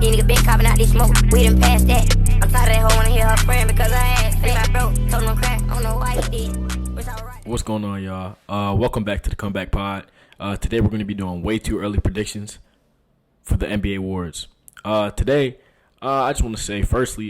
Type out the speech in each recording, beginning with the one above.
These niggas been copping out this smoke. We done passed that. I'm tired of that hoe wanna hear her friend because I asked. If I broke, told him I'm crack. I don't know why he did. It's alright. What's going on, y'all? Welcome back to the ComeBackPod. Today we're going to be doing way too early predictions for the NBA awards. Today, I just want to say, firstly,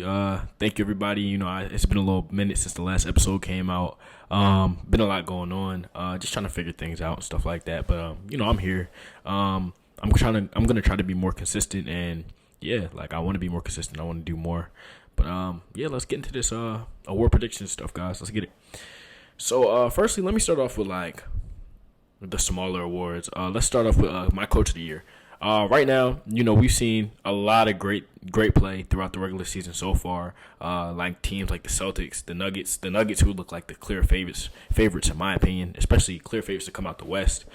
thank you, everybody. You know, it's been a little minute since the last episode came out. Been a lot going on. Just trying to figure things out and stuff like that. But you know, I'm here. I'm gonna try to be more consistent, and yeah, like I want to be more consistent. I want to do more. But yeah, let's get into this award prediction stuff, guys. Let's get it. So, firstly, let me start off with like the smaller awards. Let's start off with my coach of the year. Right now, you know, we've seen a lot of great play throughout the regular season so far. Like teams like the Celtics, the Nuggets who look like the clear favorites in my opinion, especially clear favorites to come out the West.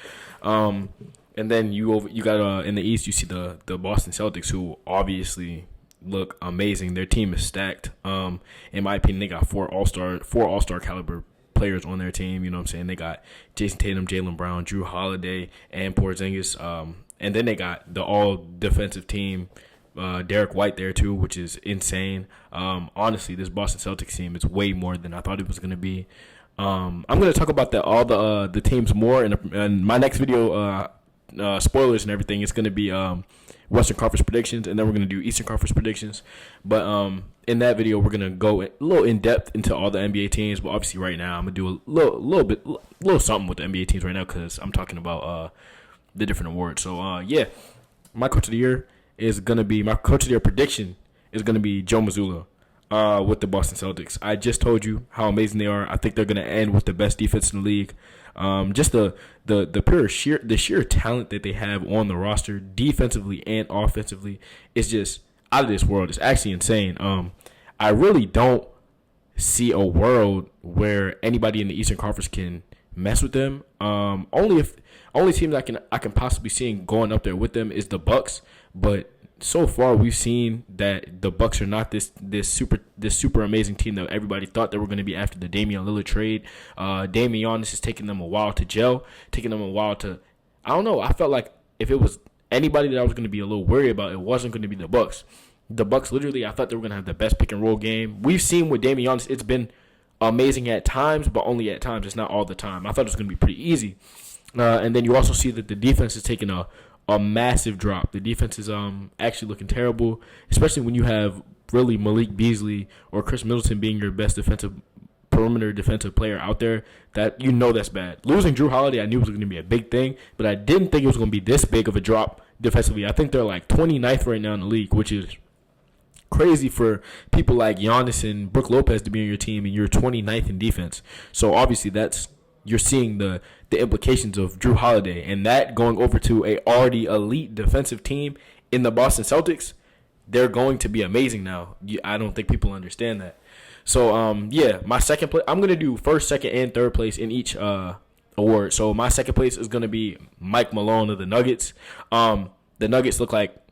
And then you got in the East, you see the Boston Celtics, who obviously look amazing. Their team is stacked. In my opinion, they got four all-star caliber players on their team. You know what I'm saying? They got Jason Tatum, Jaylen Brown, Drew Holiday, and Porzingis. And then they got the all-defensive team, Derek White there too, which is insane. Honestly, this Boston Celtics team is way more than I thought it was going to be. I'm going to talk about all the teams more in my next video. Spoilers and everything. It's going to be Western Conference predictions, and then we're going to do Eastern Conference predictions. But in that video, we're going to go a little in depth into all the NBA teams. But obviously, right now, I'm going to do a little something with the NBA teams right now because I'm talking about the different awards. So yeah, my coach of the year prediction is gonna be Joe Mazzulla with the Boston Celtics. I just told you how amazing they are. I think they're gonna end with the best defense in the league. Just the sheer talent that they have on the roster, defensively and offensively, is just out of this world. It's actually insane. I really don't see a world where anybody in the Eastern Conference can mess with them. Only team that I can possibly see going up there with them is the Bucks. But so far we've seen that the Bucks are not this super amazing team that everybody thought they were going to be after the Damian Lillard trade. Damian Giannis is taking them a while to gel, I don't know. I felt like if it was anybody that I was going to be a little worried about, it wasn't going to be the Bucks. The Bucks, literally, I thought they were going to have the best pick and roll game. We've seen with Damian Giannis, it's been amazing at times, but only at times. It's not all the time. I thought it was going to be pretty easy. And then you also see that the defense is taking a massive drop. The defense is actually looking terrible, especially when you have really Malik Beasley or Chris Middleton being your best perimeter defensive player out there. That you know that's bad. Losing Drew Holiday, I knew was going to be a big thing, but I didn't think it was going to be this big of a drop defensively. I think they're like 29th right now in the league, which is crazy for people like Giannis and Brook Lopez to be on your team, and you're 29th in defense. So obviously you're seeing the implications of Drew Holiday, and that going over to a already elite defensive team in the Boston Celtics. They're going to be amazing now. I don't think people understand that. So yeah, my second place, I'm gonna do first, second, and third place in each award. So my second place is gonna be Mike Malone of the Nuggets. The Nuggets look like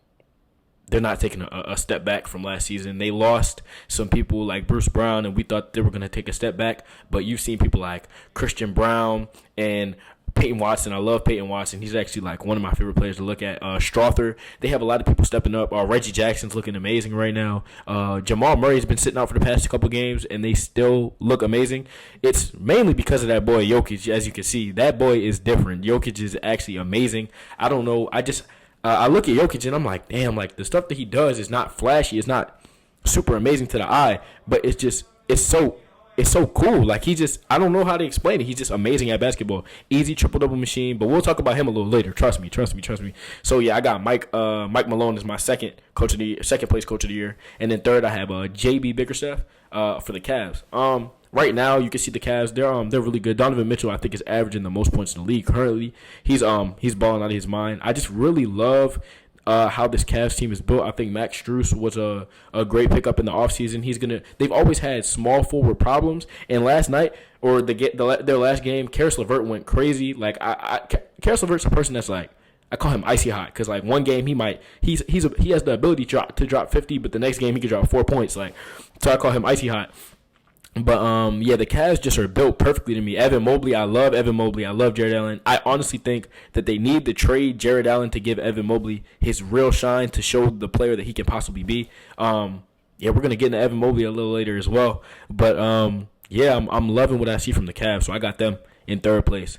they're not taking a step back from last season. They lost some people like Bruce Brown, and we thought they were going to take a step back. But you've seen people like Christian Brown and Peyton Watson. I love Peyton Watson. He's actually like one of my favorite players to look at. Strother. They have a lot of people stepping up. Reggie Jackson's looking amazing right now. Jamal Murray's been sitting out for the past couple games, and they still look amazing. It's mainly because of that boy Jokic. As you can see, that boy is different. Jokic is actually amazing. I don't know. I look at Jokic and I'm like, damn, like the stuff that he does is not flashy. It's not super amazing to the eye, but it's so cool. Like I don't know how to explain it. He's just amazing at basketball. Easy triple-double machine, but we'll talk about him a little later. Trust me. So yeah, I got Mike Malone as my second place coach of the year. And then third, I have JB Bickerstaff for the Cavs. Right now, you can see the Cavs. They're really good. Donovan Mitchell, I think, is averaging the most points in the league currently. He's balling out of his mind. I just really love how this Cavs team is built. I think Max Strus was a great pickup in the offseason. They've always had small forward problems, and last night or their last game, Karis LeVert went crazy. Like Karis LeVert's a person that's like, I call him icy hot because like one game he has the ability to drop 50, but the next game he could drop 4 points. Like, so I call him icy hot. But yeah, the Cavs just are built perfectly to me. Evan Mobley, I love Evan Mobley. I love Jared Allen. I honestly think that they need to trade Jared Allen to give Evan Mobley his real shine, to show the player that he can possibly be. Yeah, we're gonna get into Evan Mobley a little later as well. But yeah, I'm loving what I see from the Cavs. So I got them in third place.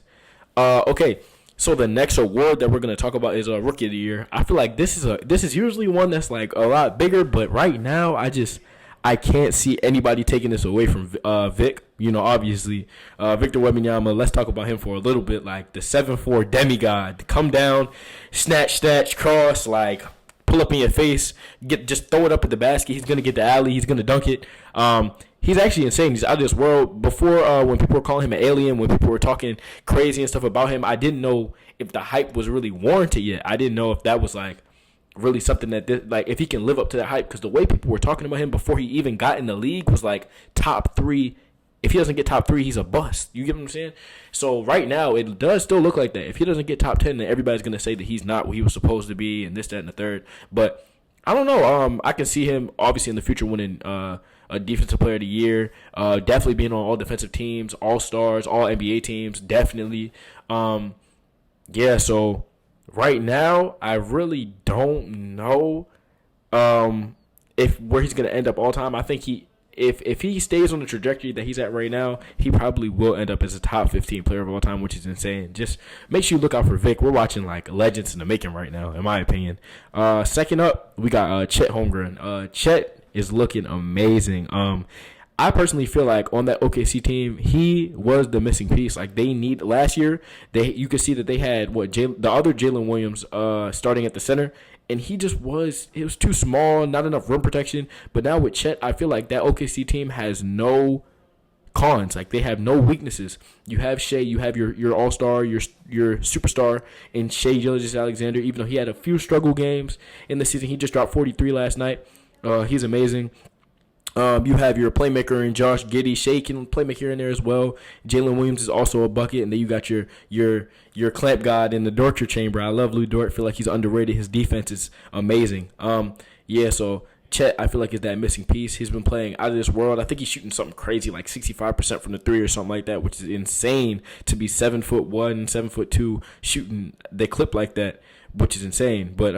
Okay. So the next award that we're gonna talk about is Rookie of the Year. I feel like this is usually one that's like a lot bigger, but right now I can't see anybody taking this away from Vic. You know, obviously, Victor Wembanyama. Let's talk about him for a little bit. Like the 7'4" demigod, come down, snatch, cross, like pull up in your face, just throw it up at the basket. He's gonna get the alley. He's gonna dunk it. He's actually insane. He's out of this world. Before, when people were calling him an alien, when people were talking crazy and stuff about him, I didn't know if the hype was really warranted yet. I didn't know if that was like really something that like if he can live up to that hype, because the way people were talking about him before he even got in the league was like top 3. If he doesn't get top 3, he's a bust. You get what I'm saying? So right now it does still look like that. If he doesn't get top 10, then everybody's gonna say that he's not what he was supposed to be and this, that, and the third. But I don't know. I can see him obviously in the future winning a Defensive Player of the Year. Definitely being on all defensive teams, all stars, all NBA teams. Definitely. Yeah. So right now, I really don't know if where he's gonna end up all time. I think if he stays on the trajectory that he's at right now, he probably will end up as a top 15 player of all time, which is insane. Just make sure you look out for Vic. We're watching like legends in the making right now, in my opinion. Second up, we got Chet Holmgren. Chet is looking amazing. I personally feel like on that OKC team, he was the missing piece. Like they need last year, you could see that they had the other Jalen Williams starting at the center, and it was too small, not enough rim protection. But now with Chet, I feel like that OKC team has no cons. Like they have no weaknesses. You have Shea, you have your all-star, your superstar in Shea Gilgeous-Alexander. Even though he had a few struggle games in the season, he just dropped 43 last night. He's amazing. You have your playmaker in Josh Giddey. Shea can playmaker in there as well. Jalen Williams is also a bucket, and then you got your clamp god in the Dortcher chamber. I love Lou Dort. I feel like he's underrated. His defense is amazing. Yeah. So Chet, I feel like is that missing piece. He's been playing out of this world. I think he's shooting something crazy, like 65% from the 3 or something like that, which is insane to be 7'1", 7'2", shooting the clip like that, which is insane. But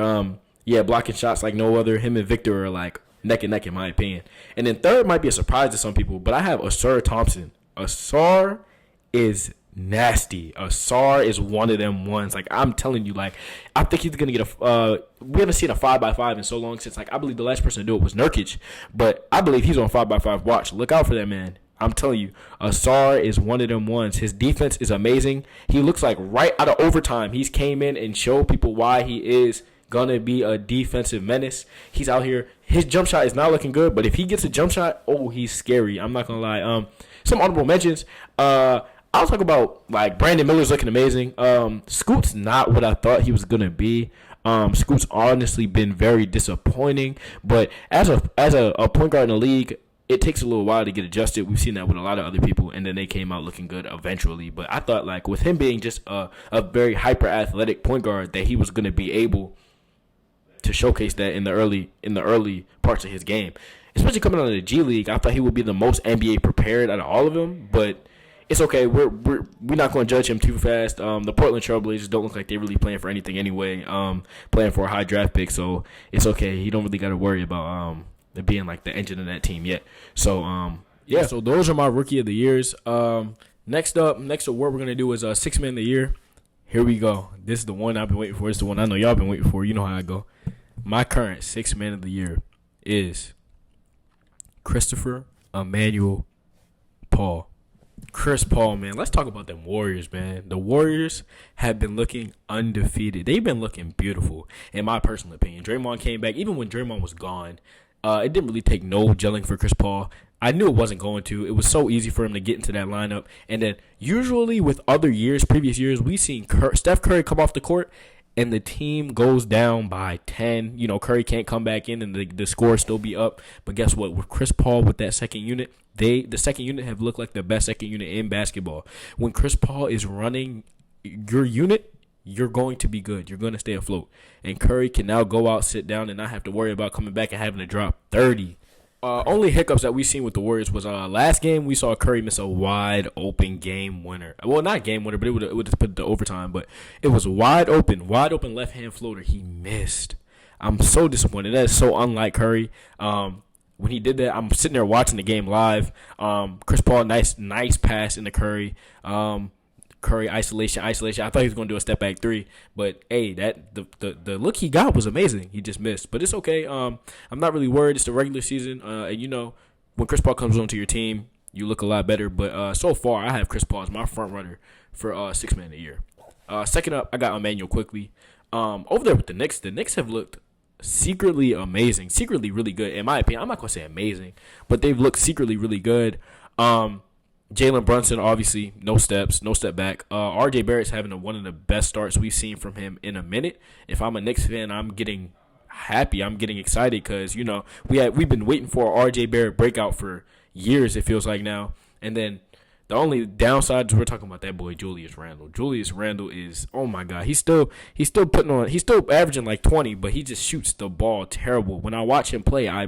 yeah, blocking shots like no other. Him and Victor are like neck and neck in my opinion. And then third might be a surprise to some people, but I have Ausar Thompson. Ausar is nasty. Ausar is one of them ones. Like I'm telling you, like I think he's gonna get we haven't seen a 5x5 in so long since like I believe the last person to do it was Nurkic, but I believe he's on 5x5 watch. Look out for that man. I'm telling you, Ausar is one of them ones. His defense is amazing. He looks like right out of overtime, he's came in and showed people why he is gonna be a defensive menace. He's out here. His jump shot is not looking good, but if he gets a jump shot, oh, he's scary. I'm not gonna lie. Some honorable mentions. I'll talk about like Brandon Miller's looking amazing. Scoot's not what I thought he was gonna be. Scoot's honestly been very disappointing. But as a point guard in the league, it takes a little while to get adjusted. We've seen that with a lot of other people, and then they came out looking good eventually. But I thought like with him being just a very hyper athletic point guard, that he was gonna be able to showcase that in the early parts of his game, especially coming out of the G League. I thought he would be the most NBA prepared out of all of them, but it's okay. We're not going to judge him too fast. The Portland Trailblazers don't look like they're really playing for anything anyway. Playing for a high draft pick, so it's okay. He don't really got to worry about being like the engine of that team yet. So yeah. So those are my Rookie of the Years. Next award we're gonna do is Sixth Man of the Year. Here we go. This is the one I've been waiting for. It's the one I know y'all been waiting for. You know how I go. My current Sixth Man of the Year is Christopher Emmanuel Paul. Chris Paul, man. Let's talk about them Warriors, man. The Warriors have been looking undefeated. They've been looking beautiful, in my personal opinion. Draymond came back. Even when Draymond was gone, it didn't really take no gelling for Chris Paul. I knew it wasn't going to. It was so easy for him to get into that lineup. And then usually with other years, previous years, we've seen Steph Curry come off the court and the team goes down by 10. You know, Curry can't come back in and the score still be up. But guess what? With Chris Paul with that second unit, the second unit have looked like the best second unit in basketball. When Chris Paul is running your unit, you're going to be good. You're going to stay afloat. And Curry can now go out, sit down, and not have to worry about coming back and having to drop 30. Only hiccups that we seen with the Warriors was last game we saw Curry miss a wide open game winner. Well, not game winner, but it would have put the overtime. But it was wide open left hand floater. He missed. I'm so disappointed. That is so unlike Curry. When he did that, I'm sitting there watching the game live. Chris Paul, nice pass into Curry. Curry isolation. I thought he was going to do a step back three, but hey, that the look he got was amazing. He just missed, but it's okay. I'm not really worried. It's the regular season, and when Chris Paul comes onto your team, you look a lot better. But so far, I have Chris Paul as my front runner for Sixth Man of the Year. Second up, I got Emmanuel quickly. Over there with the Knicks have looked secretly amazing, secretly really good. In my opinion, I'm not gonna say amazing, but they've looked secretly really good. Jalen Brunson, obviously, no step back. RJ Barrett's having one of the best starts we've seen from him in a minute. If I'm a Knicks fan, I'm getting happy. I'm getting excited because we've been waiting for a RJ Barrett breakout for years. It feels like now, and then. The only downside is we're talking about that boy Julius Randle. Julius Randle is, oh my God, he's still averaging like 20, but he just shoots the ball terrible. When I watch him play, I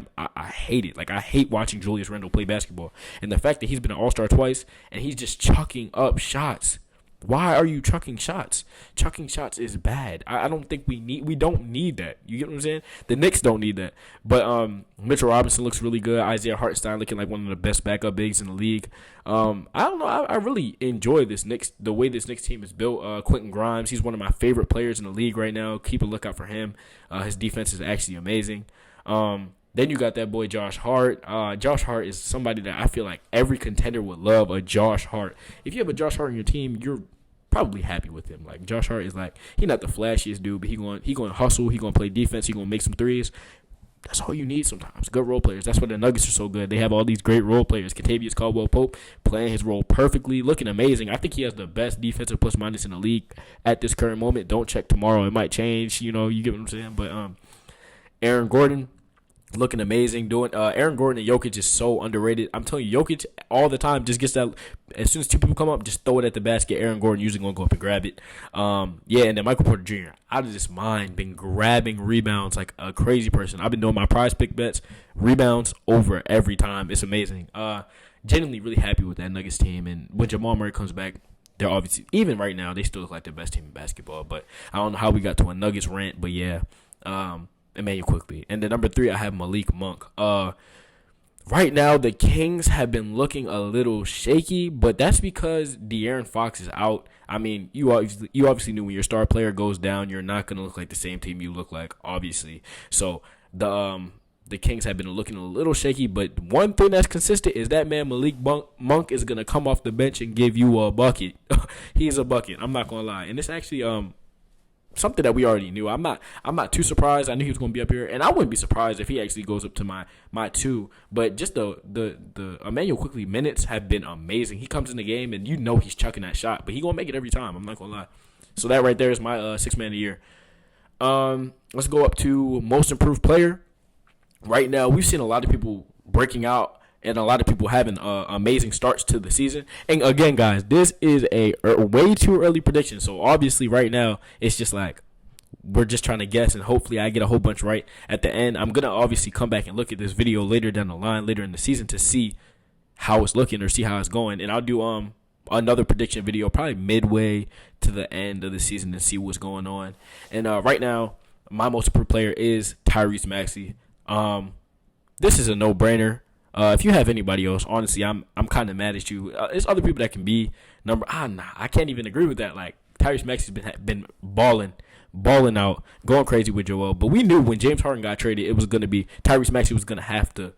hate it. Like I hate watching Julius Randle play basketball. And the fact that he's been an All-Star twice and he's just chucking up shots. Why are you chucking shots? Chucking shots is bad. I don't think we don't need that. You get what I'm saying? The Knicks don't need that. But Mitchell Robinson looks really good. Isaiah Hartenstein looking like one of the best backup bigs in the league. I don't know. I really enjoy the way this Knicks team is built. Quentin Grimes, he's one of my favorite players in the league right now. Keep a lookout for him. His defense is actually amazing. Then you got that boy Josh Hart. Josh Hart is somebody that I feel like every contender would love a Josh Hart. If you have a Josh Hart on your team, you're probably happy with him. Like Josh Hart is like, he's not the flashiest dude, but he going to hustle, he going to play defense, he going to make some threes. That's all you need sometimes. Good role players. That's why the Nuggets are so good. They have all these great role players. Kentavious Caldwell-Pope playing his role perfectly, looking amazing. I think he has the best defensive plus minus in the league at this current moment. Don't check tomorrow. It might change. You get what I'm saying? But Aaron Gordon, looking amazing. Aaron Gordon and Jokic is so underrated. I'm telling you, Jokic all the time just gets that. As soon as two people come up, just throw it at the basket. Aaron Gordon usually gonna go up and grab it. And then Michael Porter Jr. out of this mind been grabbing rebounds like a crazy person. I've been doing my prize pick bets, rebounds over every time. It's amazing. Genuinely really happy with that Nuggets team. And when Jamal Murray comes back, they're obviously, even right now, they still look like the best team in basketball. But I don't know how we got to a Nuggets rant, but yeah. Emmanuel quickly. And then number 3, I have Malik Monk. Right now, the Kings have been looking a little shaky, but that's because De'Aaron Fox is out. I mean, you obviously knew when your star player goes down, you're not going to look like the same team you look like, obviously. So the Kings have been looking a little shaky, but one thing that's consistent is that man Malik Monk is going to come off the bench and give you a bucket. He's a bucket. I'm not going to lie. And it's actually something that we already knew. I'm not too surprised. I knew he was going to be up here, and I wouldn't be surprised if he actually goes up to my 2. But just the Emmanuel quickly minutes have been amazing. He comes in the game, and he's chucking that shot, but he gonna make it every time. I'm not gonna lie. So that right there is my Sixth Man of the Year. Let's go up to Most Improved Player. Right now, we've seen a lot of people breaking out and a lot of people having amazing starts to the season. And again, guys, this is a way too early prediction. So obviously right now, it's just like we're just trying to guess, and hopefully I get a whole bunch right at the end. I'm going to obviously come back and look at this video later down the line, later in the season, to see how it's looking or see how it's going. And I'll do another prediction video probably midway to the end of the season and see what's going on. And right now, my most improved player is Tyrese Maxey. This is a no-brainer. If you have anybody else, honestly, I'm kind of mad at you. There's other people that can be I can't even agree with that. Like Tyrese Maxey's been balling out, going crazy with Joel. But we knew when James Harden got traded, it was going to be Tyrese Maxey was going to have to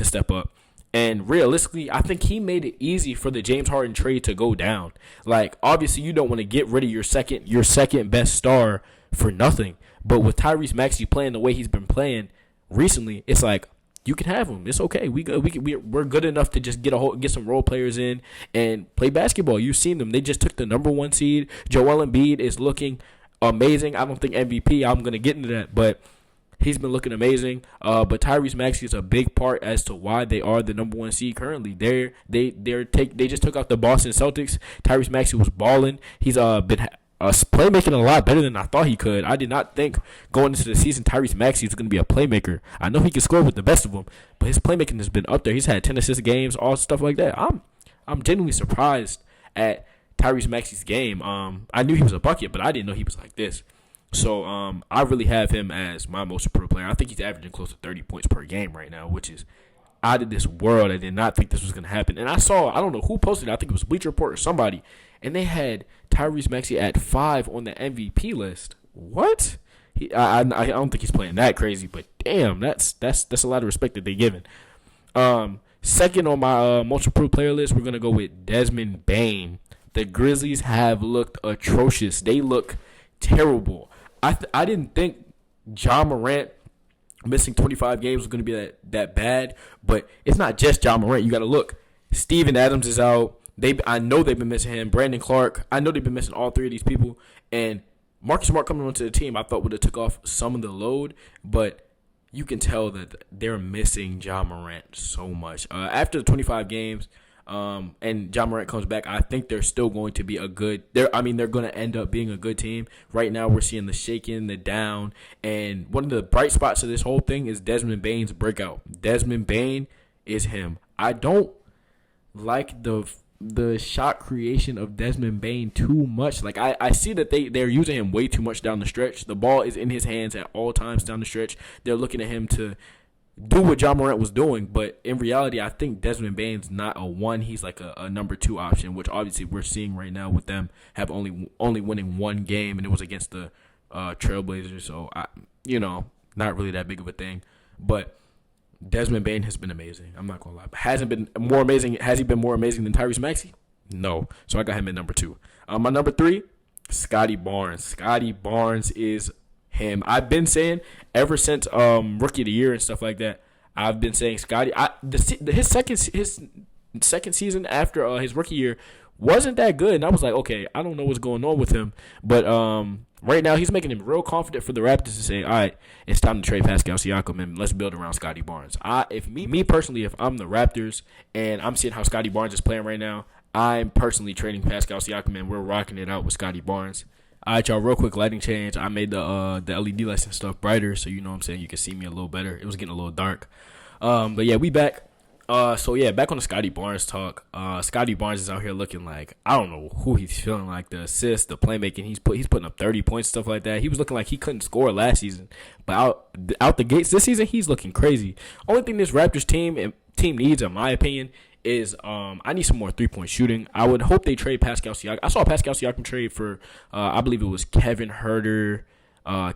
step up. And realistically, I think he made it easy for the James Harden trade to go down. Like obviously, you don't want to get rid of your second best star for nothing. But with Tyrese Maxey playing the way he's been playing recently, it's like, you can have him. It's okay. We're good enough to just get some role players in and play basketball. You've seen them. They just took the number 1 seed. Joel Embiid is looking amazing. I don't think MVP. I'm gonna get into that, but he's been looking amazing. But Tyrese Maxey is a big part as to why they are the number 1 seed currently. They just took out the Boston Celtics. Tyrese Maxey was balling. He's been playmaking a lot better than I thought he could. I did not think going into the season Tyrese Maxey was going to be a playmaker. I know he can score with the best of them, but his playmaking has been up there. He's had 10 assist games, all stuff like that. I'm genuinely surprised at Tyrese Maxey's game. I knew he was a bucket, but I didn't know he was like this. So I really have him as my most improved player. I think he's averaging close to 30 points per game right now, which is out of this world. I did not think this was going to happen. And I don't know who posted it. I think it was Bleacher Report or somebody. And they had Tyrese Maxey at 5 on the MVP list. What? I don't think he's playing that crazy, but damn, that's a lot of respect that they're giving. Second on my most improved player list, we're going to go with Desmond Bane. The Grizzlies have looked atrocious. They look terrible. I didn't think Ja Morant missing 25 games was going to be that bad, but it's not just Ja Morant. You got to look. Steven Adams is out. I know they've been missing him. Brandon Clark. I know they've been missing all three of these people. And Marcus Smart coming onto the team, I thought would have took off some of the load, but you can tell that they're missing Ja Morant so much. After the 25 games, and Ja Morant comes back, I think they're still going to be they're going to end up being a good team. Right now, we're seeing the shaking, the down, and one of the bright spots of this whole thing is Desmond Bane's breakout. Desmond Bane is him. I don't like the shot creation of Desmond Bane too much. Like I see that they're using him way too much down the stretch. The ball is in his hands at all times down the stretch. They're looking at him to do what Ja Morant was doing, but in reality, I think Desmond Bane's not a 1. He's like a number 2 option, which obviously we're seeing right now with them have only winning one game, and it was against the Trailblazers. So not really that big of a thing, but Desmond Bane has been amazing. I'm not gonna lie. Has he been more amazing than Tyrese Maxey? No. So I got him at number 2. My number 3, Scotty Barnes. Scotty Barnes is him. I've been saying ever since rookie of the year and stuff like that. I've been saying Scotty. His second season after his rookie year wasn't that good, and I was like, okay, I don't know what's going on with him, but right now he's making him real confident for the Raptors to say, all right, it's time to trade Pascal Siakam and let's build around Scotty Barnes. If I'm the Raptors and I'm seeing how Scotty Barnes is playing right now, I'm personally trading Pascal Siakam and we're rocking it out with Scotty Barnes. All right, y'all, real quick lighting change. I made the LED lights and stuff brighter, so you know what I'm saying, you can see me a little better. It was getting a little dark. But yeah, we back. Back on the Scotty Barnes talk. Scotty Barnes is out here looking like, I don't know who he's feeling like, the assist, the playmaking. He's putting up 30 points, stuff like that. He was looking like he couldn't score last season, but out the gates this season, he's looking crazy. Only thing this Raptors team needs, in my opinion, is I need some more 3-point shooting. I would hope they trade Pascal Siakam. I saw Pascal Siakam trade for I believe it was Kevin Huerter,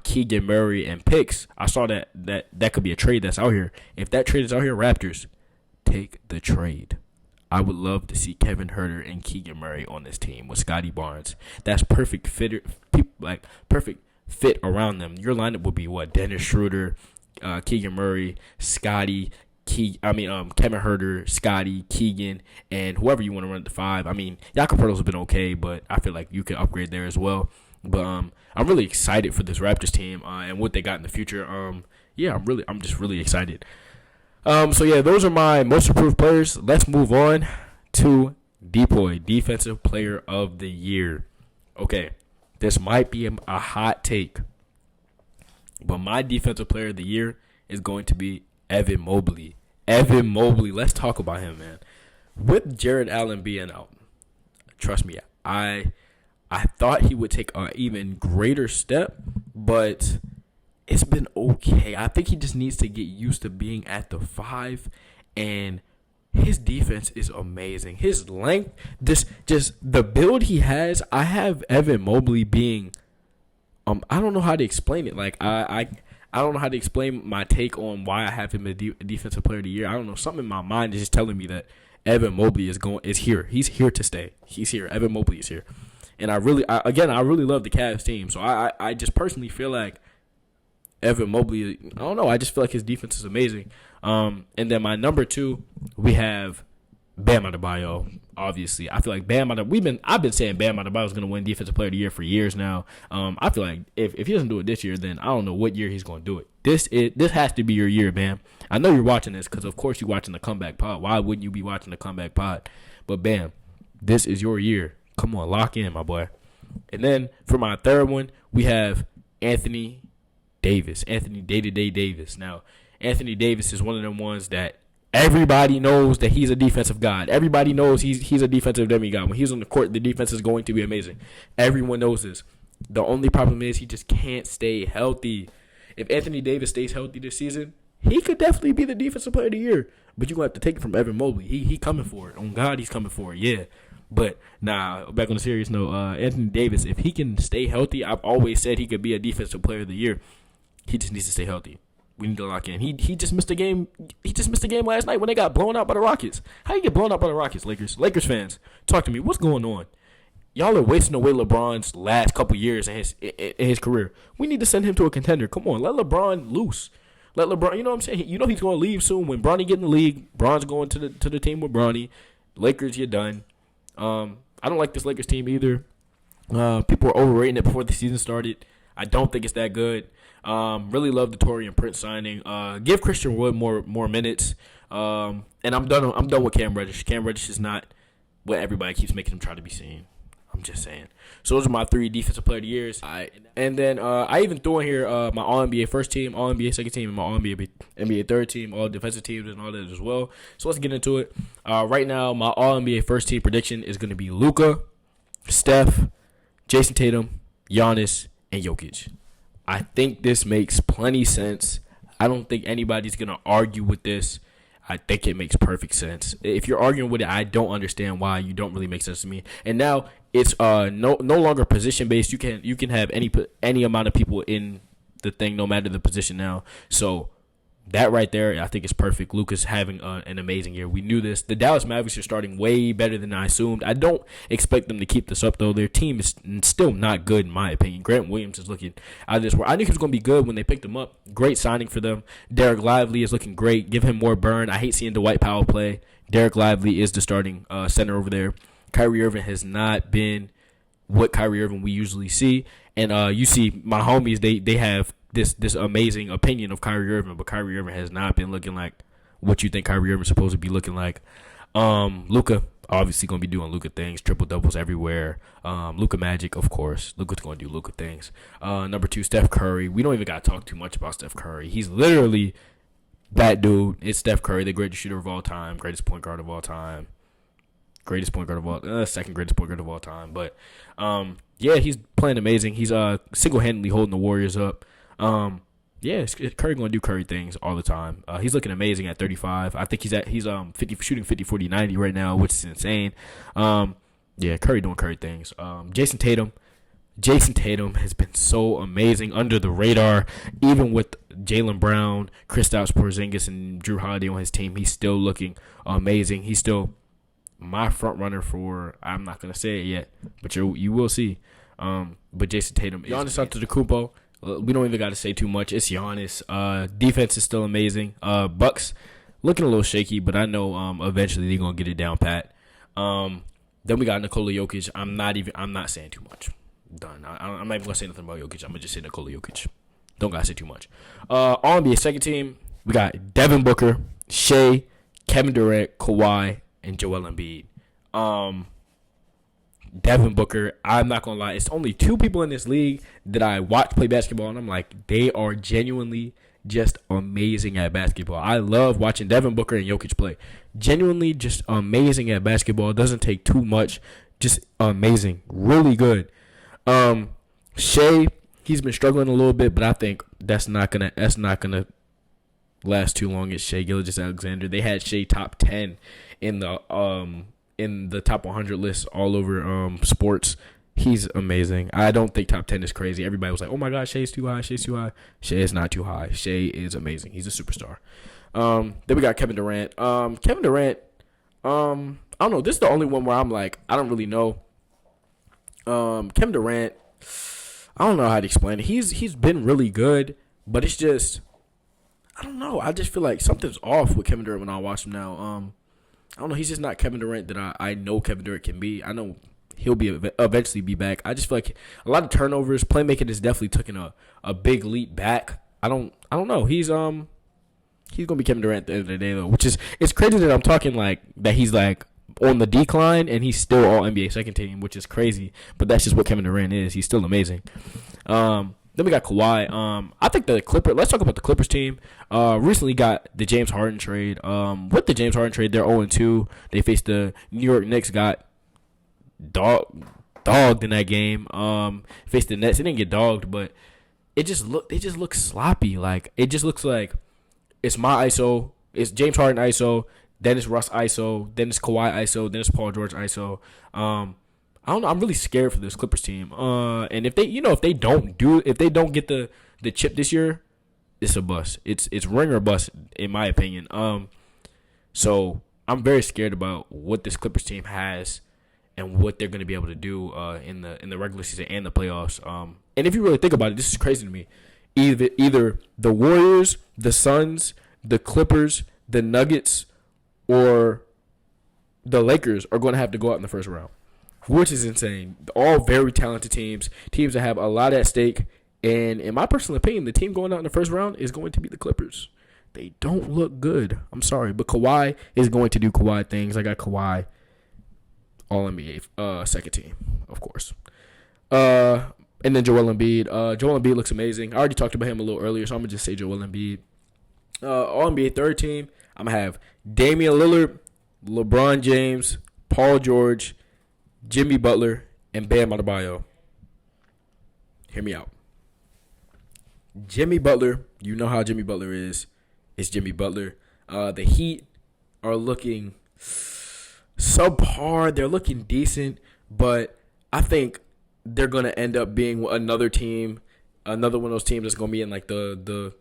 Keegan Murray, and picks. I saw that could be a trade that's out here. If that trade is out here, Raptors, take the trade. I would love to see Kevin Huerter and Keegan Murray on this team with Scotty Barnes. That's perfect fit around them. Your lineup would be what? Dennis Schroeder, Keegan Murray, Scotty, Kevin Huerter, Scotty, Keegan, and whoever you want to run at the 5. I mean, Jakob Poeltl's been okay, but I feel like you could upgrade there as well. But I'm really excited for this Raptors team and what they got in the future. I'm just really excited. Those are my most improved players. Let's move on to Depoy, Defensive Player of the Year. Okay, this might be a hot take, but my Defensive Player of the Year is going to be Evan Mobley. Evan Mobley, let's talk about him, man. With Jared Allen being out, trust me, I thought he would take an even greater step, but it's been okay. I think he just needs to get used to being at the 5, and his defense is amazing. His length, just the build he has. I have Evan Mobley being, I don't know how to explain it. Like I don't know how to explain my take on why I have him as Defensive Player of the Year. I don't know. Something in my mind is just telling me that Evan Mobley is here. He's here to stay. He's here. Evan Mobley is here, and I really love the Cavs team. So I just personally feel like Evan Mobley, I don't know. I just feel like his defense is amazing. And then my number 2, we have Bam Adebayo. Obviously, I feel like I've been saying Bam Adebayo is going to win Defensive Player of the Year for years now. I feel like if he doesn't do it this year, then I don't know what year he's going to do it. This has to be your year, Bam. I know you're watching this because, of course, you're watching the Comeback Pod. Why wouldn't you be watching the Comeback Pod? But Bam, this is your year. Come on, lock in, my boy. And then for my third one, we have Anthony Davis. Anthony Day-to-Day Davis. Now, Anthony Davis is one of them ones that everybody knows that he's a defensive god. Everybody knows he's a defensive demigod. When he's on the court, the defense is going to be amazing. Everyone knows this. The only problem is he just can't stay healthy. If Anthony Davis stays healthy this season, he could definitely be the defensive player of the year. But you're going to have to take it from Evan Mobley. He coming for it. On God, he's coming for it. Yeah. But, back on the serious note, Anthony Davis, if he can stay healthy, I've always said he could be a defensive player of the year. He just needs to stay healthy. We need to lock in. He just missed a game. He just missed a game last night when they got blown out by the Rockets. How you get blown out by the Rockets, Lakers? Lakers fans, talk to me. What's going on? Y'all are wasting away LeBron's last couple years in his career. We need to send him to a contender. Come on, let LeBron loose. Let LeBron, you know what I'm saying? You know he's going to leave soon. When Bronny get in the league, Bron's going to the team with Bronny. Lakers, you're done. I don't like this Lakers team either. People were overrating it before the season started. I don't think it's that good. Really love the Taurean Prince signing. Give Christian Wood more minutes. And I'm done with Cam Reddish. Cam Reddish is not what everybody keeps making him try to be seen. I'm just saying. So those are my 3 defensive player of the years. And then I even threw in here my All-NBA first team, All-NBA second team, and my All-NBA third team, all defensive teams and all that as well. So let's get into it. Right now, my All-NBA first team prediction is going to be Luka, Steph, Jason Tatum, Giannis, and Jokic. I think this makes plenty sense. I don't think anybody's going to argue with this. I think it makes perfect sense. If you're arguing with it, I don't understand why. You don't really make sense to me. And now it's no longer position based. You can have any amount of people in the thing, no matter the position now. So that right there, I think is perfect. Luka's having an amazing year. We knew this. The Dallas Mavericks are starting way better than I assumed. I don't expect them to keep this up, though. Their team is still not good, in my opinion. Grant Williams is looking out of this world. I knew he was going to be good when they picked him up. Great signing for them. Derek Lively is looking great. Give him more burn. I hate seeing Dwight Powell play. Derek Lively is the starting center over there. Kyrie Irving has not been what Kyrie Irving we usually see. And you see my homies, they have this amazing opinion of Kyrie Irving, but Kyrie Irving has not been looking like what you think Kyrie Irving's supposed to be looking like. Luka, obviously going to be doing Luka things, triple-doubles everywhere. Luka magic, of course. Luka's going to do Luka things. Number 2, Steph Curry. We don't even got to talk too much about Steph Curry. He's literally that dude. It's Steph Curry, the greatest shooter of all time, greatest point guard of all time. Second greatest point guard of all time. But, yeah, he's playing amazing. He's single-handedly holding the Warriors up. Curry going to do Curry things all the time. He's looking amazing at 35. I think he's shooting 50, 40, 90 right now, which is insane. Curry doing Curry things. Jason Tatum has been so amazing under the radar. Even with Jaylen Brown, Kristaps Porzingis, and Drew Holiday on his team, he's still looking amazing. He's still my front runner for, I'm not going to say it yet, but you will see. But Jason Tatum is Giannis Antetokounmpo. We don't even got to say too much. It's Giannis. Defense is still amazing. Bucks looking a little shaky, but I know eventually they're gonna get it down pat. Then we got Nikola Jokic. I'm not saying too much. Done. I'm not even gonna say nothing about Jokic. I'm gonna just say Nikola Jokic. Don't gotta say too much. On the second team, we got Devin Booker, Shea, Kevin Durant, Kawhi, and Joel Embiid. Devin Booker, I'm not going to lie, it's only 2 people in this league that I watch play basketball, and I'm like, they are genuinely just amazing at basketball. I love watching Devin Booker and Jokic play. Genuinely just amazing at basketball. It doesn't take too much. Just amazing. Really good. Shea, he's been struggling a little bit, but I think that's not gonna last too long. It's Shea Gilgeous-Alexander. They had Shea top 10 in the top 100 list all over sports. He's amazing. I don't think top 10 is crazy. Everybody was like, oh my God, Shea's too high. Shea is not too high. Shea is amazing. He's a superstar. Then we got Kevin Durant. I don't know. This is the only one where I'm like, I don't really know. Kevin Durant, I don't know how to explain it. He's been really good, but it's just, I don't know. I just feel like something's off with Kevin Durant when I watch him now. I don't know. He's just not Kevin Durant that I know Kevin Durant can be. I know he'll eventually be back. I just feel like a lot of turnovers. Playmaking has definitely taken a big leap back. I don't know. He's gonna be Kevin Durant at the end of the day though, which is, it's crazy that I'm talking like that. He's like on the decline, and he's still all NBA second team, which is crazy. But that's just what Kevin Durant is. He's still amazing. Then we got Kawhi. I think the Clippers. Let's talk about the Clippers team. Recently got the James Harden trade. With the James Harden trade, they're 0-2. They faced the New York Knicks. Got dogged in that game. Faced the Nets. They didn't get dogged, but it just look sloppy. Like it just looks like it's my ISO. It's James Harden ISO. Then it's Russ ISO. Then it's Kawhi ISO. Then it's Paul George ISO. I don't know. I'm really scared for this Clippers team. And if they don't get the chip this year, it's a bust. It's ring or bust in my opinion. So I'm very scared about what this Clippers team has and what they're going to be able to do in the regular season and the playoffs. And if you really think about it, this is crazy to me. Either the Warriors, the Suns, the Clippers, the Nuggets, or the Lakers are going to have to go out in the first round, which is insane. All very talented teams that have a lot at stake. And in my personal opinion, the team going out in the first round is going to be the Clippers. They don't look good. I'm sorry. But Kawhi is going to do Kawhi things. I got Kawhi all NBA second team, of course. And then Joel Embiid. Joel Embiid looks amazing. I already talked about him a little earlier, so I'm going to just say Joel Embiid. All NBA third team, I'm going to have Damian Lillard, LeBron James, Paul George, Jimmy Butler, and Bam Adebayo. Hear me out. Jimmy Butler, you know how Jimmy Butler is. It's Jimmy Butler. The Heat are looking subpar. They're looking decent, but I think they're going to end up being another team, another one of those teams that's going to be in like the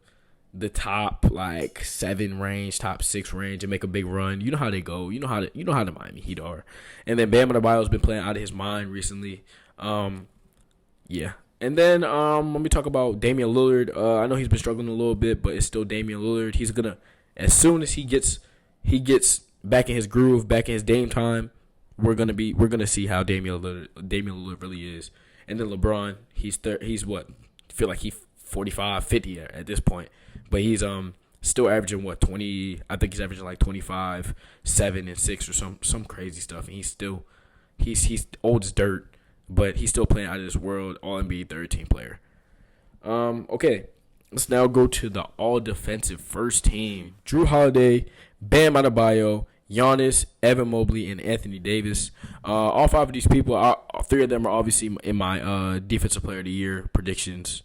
top like 7 range, top 6 range, and make a big run. You know how they go. You know how the Miami Heat are. And then Bam Adebayo's been playing out of his mind recently. Yeah. And then let me talk about Damian Lillard. I know he's been struggling a little bit, but it's still Damian Lillard. He's gonna, as soon as he gets back in his groove, back in his Dame time, we're gonna see how Damian Lillard really is. And then LeBron, he's what? I feel like he's 45, 50 at this point. But he's still averaging 20. I think he's averaging like 25, 7 and 6 or some crazy stuff. And he's old as dirt, but he's still playing out of this world. All NBA third team player. Okay, let's now go to the all defensive first team. Drew Holiday, Bam Adebayo, Giannis, Evan Mobley, and Anthony Davis. All 5 of these people, 3 of them are obviously in my defensive player of the year predictions.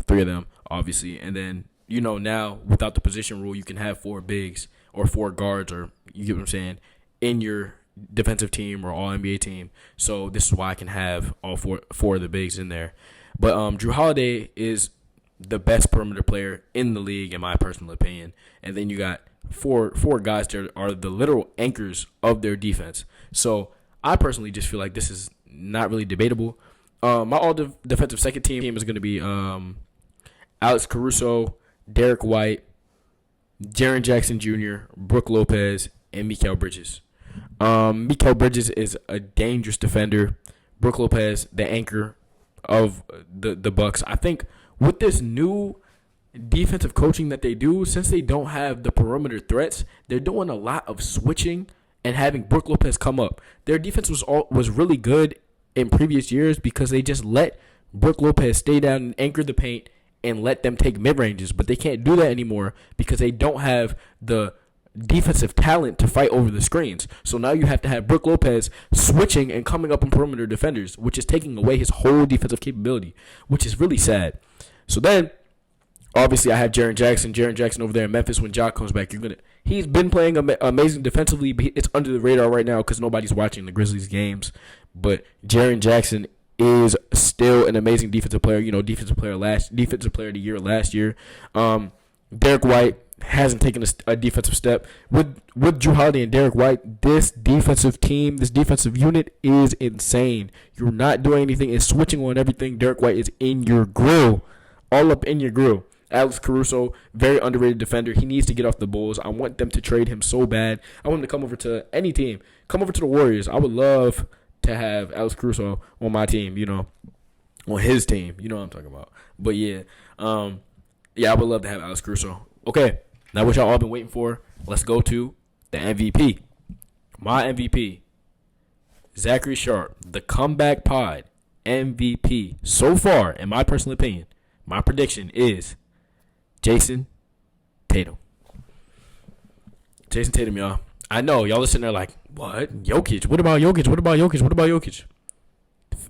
3 of them, obviously. And then, now without the position rule, you can have 4 bigs or 4 guards, or you get what I'm saying, in your defensive team or all NBA team. So this is why I can have all four of the bigs in there. But Drew Holiday is the best perimeter player in the league, in my personal opinion. And then you got four guys that are the literal anchors of their defense. So I personally just feel like this is not really debatable. My all defensive second team is going to be Alex Caruso, Derek White, Jaren Jackson Jr., Brook Lopez, and Mikal Bridges. Mikal Bridges is a dangerous defender. Brook Lopez, the anchor of the Bucks. I think with this new defensive coaching that they do, since they don't have the perimeter threats, they're doing a lot of switching and having Brook Lopez come up. Their defense was really good in previous years because they just let Brook Lopez stay down and anchor the paint and let them take mid-ranges. But they can't do that anymore because they don't have the defensive talent to fight over the screens. So now you have to have Brook Lopez switching and coming up on perimeter defenders, which is taking away his whole defensive capability, which is really sad. So then, obviously, I have Jaren Jackson over there in Memphis. When Ja comes back, he's been playing amazing defensively, but it's under the radar right now because nobody's watching the Grizzlies games. But Jaren Jackson is still an amazing defensive player. Defensive player of the year last year. Derek White hasn't taken a defensive step. With Drew Holiday and Derek White, this defensive team, this defensive unit is insane. You're not doing anything. It's switching on everything. Derek White is in your grill, all up in your grill. Alex Caruso, very underrated defender. He needs to get off the Bulls. I want them to trade him so bad. I want him to come over to any team. Come over to the Warriors. I would love to have Alex Caruso on my team, on his team. You know what I'm talking about. But yeah, I would love to have Alex Caruso. Okay, now what y'all all been waiting for, let's go to the MVP. My MVP Zachary Sharp, the Comeback Pod MVP so far, in my personal opinion, my prediction is Jason Tatum. Jason Tatum, y'all. I know y'all listening there like, what? Jokic? What about Jokic? What about Jokic? What about Jokic?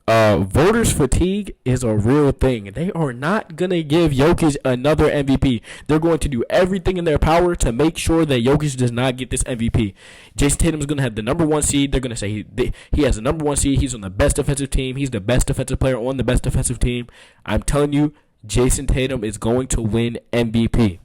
Voters fatigue is a real thing. They are not going to give Jokic another MVP. They're going to do everything in their power to make sure that Jokic does not get this MVP. Jason Tatum is going to have the number one seed. They're going to say he has the number one seed. He's on the best defensive team. He's the best defensive player on the best defensive team. I'm telling you, Jason Tatum is going to win MVP.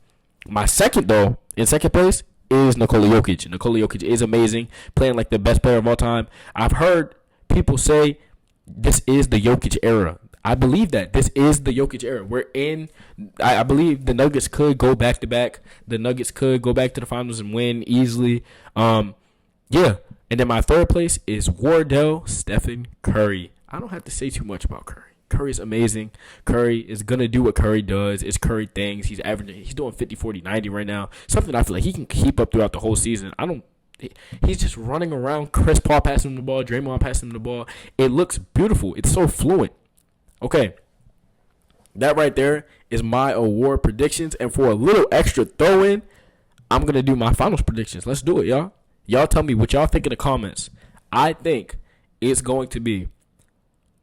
My second, though, in second place, is Nikola Jokic. Nikola Jokic is amazing, playing like the best player of all time. I've heard people say this is the Jokic era. I believe that. This is the Jokic era. We're in. I believe the Nuggets could go back to back. The Nuggets could go back to the finals and win easily. Yeah. And then my third place is Wardell Stephen Curry. I don't have to say too much about Curry. Curry's amazing. Curry is going to do what Curry does. It's Curry things. He's doing 50, 40, 90 right now. Something I feel like he can keep up throughout the whole season. He's just running around. Chris Paul passing him the ball. Draymond passing him the ball. It looks beautiful. It's so fluent. Okay. That right there is my award predictions. And for a little extra throw-in, I'm going to do my finals predictions. Let's do it, y'all. Y'all tell me what y'all think in the comments. I think it's going to be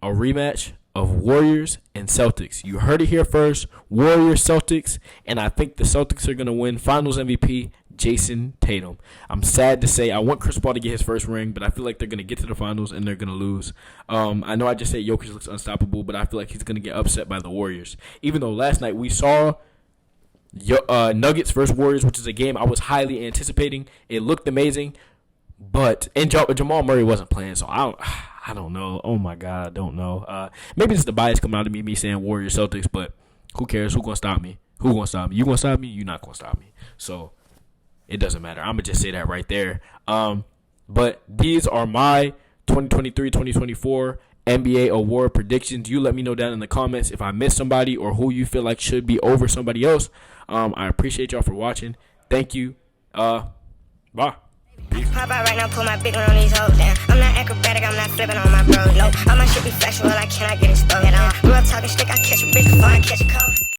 a rematch of Warriors and Celtics. You heard it here first. Warriors, Celtics. And I think the Celtics are going to win finals MVP. Jason Tatum. I'm sad to say I want Chris Paul to get his first ring, but I feel like they're going to get to the finals and they're going to lose. I know I just said Jokic looks unstoppable, but I feel like he's going to get upset by the Warriors. Even though last night we saw Nuggets versus Warriors, which is a game I was highly anticipating. It looked amazing, and Jamal Murray wasn't playing, so I don't know. Oh, my God, I don't know. Maybe it's the bias coming out of me saying Warriors, Celtics, but who cares? Who's going to stop me? Who's going to stop me? You going to stop me? You're not going to stop me. So it doesn't matter. I'm going to just say that right there. But these are my 2023-2024 NBA award predictions. You let me know down in the comments if I missed somebody or who you feel like should be over somebody else. I appreciate y'all for watching. Thank you. Bye. Pop out right now, put my big one on these hoes, damn. I'm not acrobatic, I'm not flipping on my bros, no. All my shit be factual, I cannot get exposed. Grew up talking stick, I catch a bitch before I catch a cold.